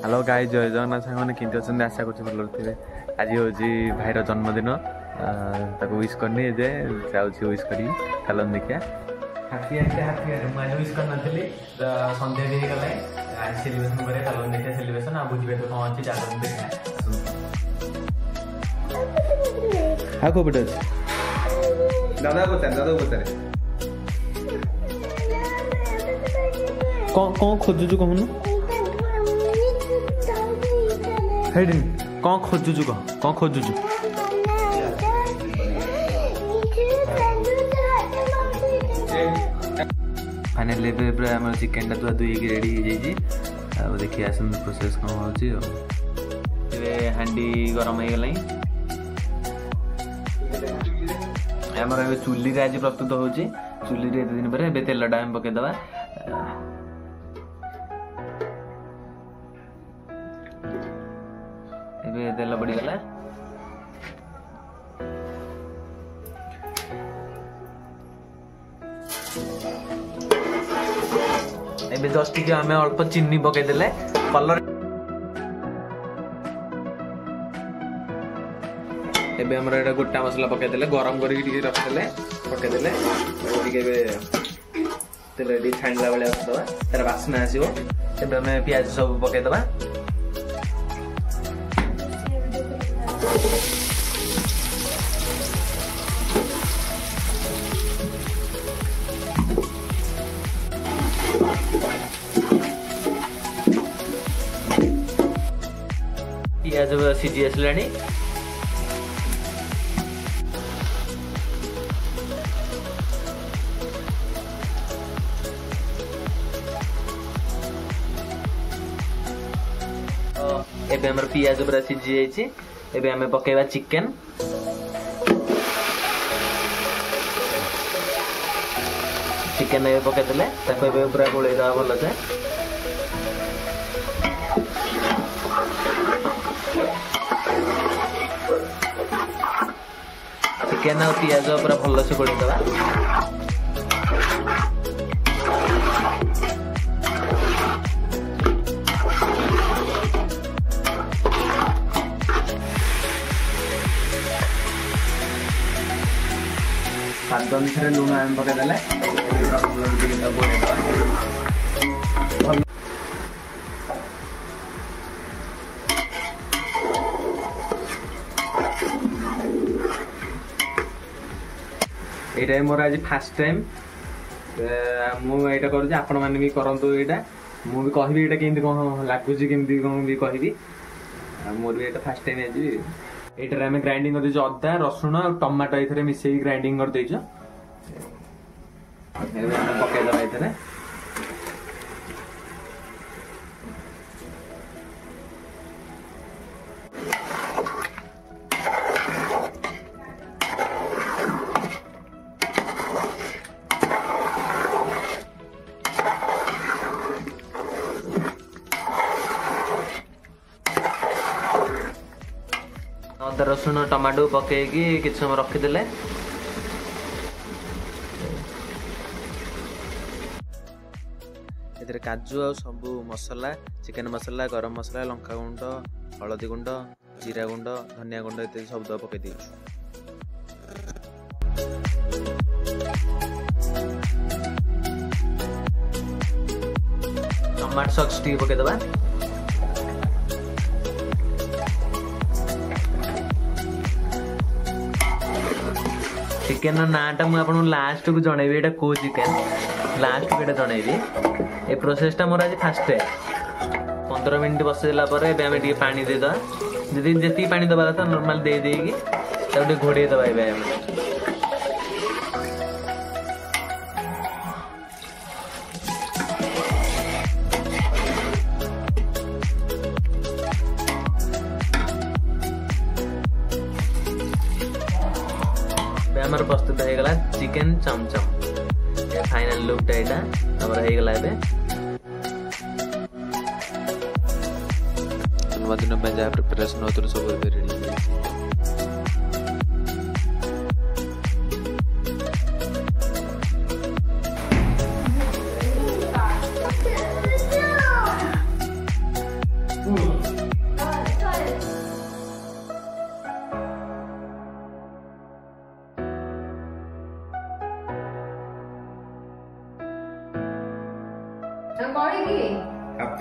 Hello गाई जय जगन्नाथ सारे केमती अच्छे आशा कर भल थे। आज हूँ भाईर जन्मदिन विश करनी जे जाऊँ विश करी चलन देखिया हापी हापी मुझे विश कर नी सन्ध्या भी गला आज सेलिब्रेशन करें चलन देखिए सेलिब्रेशन आ बुझे तो कौन अच्छी चलन देखिए हाँ को बेटे दादा पचारे कौन खोजुचु कहून कौन खोजुचु कह कौन खोजुचु फाइनली आम चिकेन टा धुई रेडी हो देखिए आसन प्रोसेस कौन हो हांडी गरम हो गला आमर चुली रे आज प्रस्तुत हो चुली रे दिन पर तेल टा पकईदे तेल पड़गला ए जस्ट टी आम अल्प चीनी पकईदे कलर एबे हमर एटा गोटा मसला पकईदे गरम करके रखदे पकईदे तेल छाणला बेले रखदबा तार बास्ना आसीबो एबे हमें प्याज सब पकईदबा पियाज सीझी आसला एबे हमर पियाज पूरा सीझी जाइए एबे हमें पकेवा चिकेन चिकेन ए पकेदेले ताको एबे पूरा गोळेई दवा भल से चिकेन और पियाज पूरा भल से गोळेई दवा स्वाद अनुसार लुण आम पकईदे ये मोर आज फास्ट टाइम मुझे कर आपण मैंने भी करूँ यहाँ मुझे कहबी ये केमती कौन लगुच केमती कौन भी कहबी मोर भी ये फास्ट टाइम आज ये आम ग्राइंडिंग कर अदा रसुण और टमाटो ये मिसे ग्राइंडिंग कर पकईदे ये अदा रसुण टमाटो पकईकी कि समय रखीदे काजू आ सब मसला चिकेन मसला गरम मसला लंका गुंड हलदी गुंड जीरा गुंड धनिया गुंड इत्यादि सब दवा पकई दे टमाटो सॉस टी पकईदबा चिकेन नाटा मुझे लास्ट को जनइबी एटा को चिकेन लास्ट को जनइबी ए प्रोसेसटा मोर आज फास्ट 15 मिनट बसैला पानी देदा जी जी पानी दबा था नॉर्मल दे देकी घोड़े दबा हमारे प्रस्तुत हो गला चिकेन चमचम फाइनल लुक यहाँ हमारा हो गला जन्मदिन में जहाँ प्रिपरेशन होता सब ready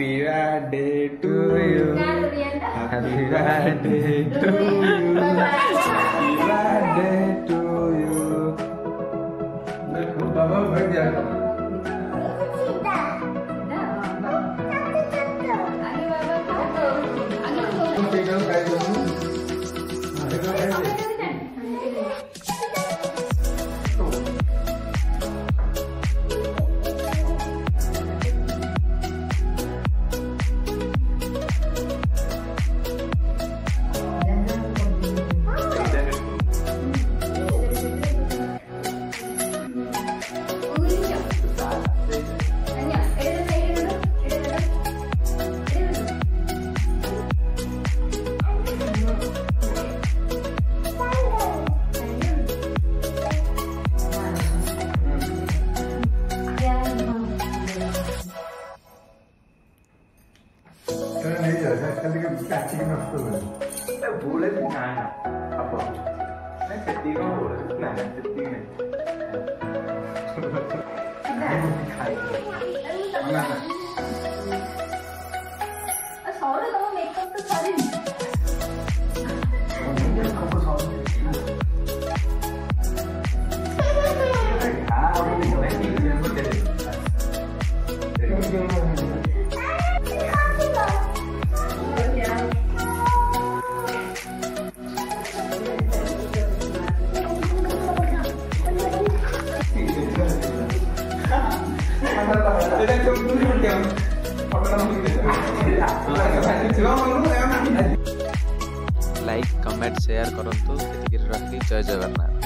birthday to you happy birthday to you happy birthday to you देखो बाबा भर गया boleh nanya apa? Saya ketika boleh nanya ketika ni. Mana? Sorry, kamu makeup tu sorry. Kamu sorry. Like comment share करंतु जय जगन्नाथ।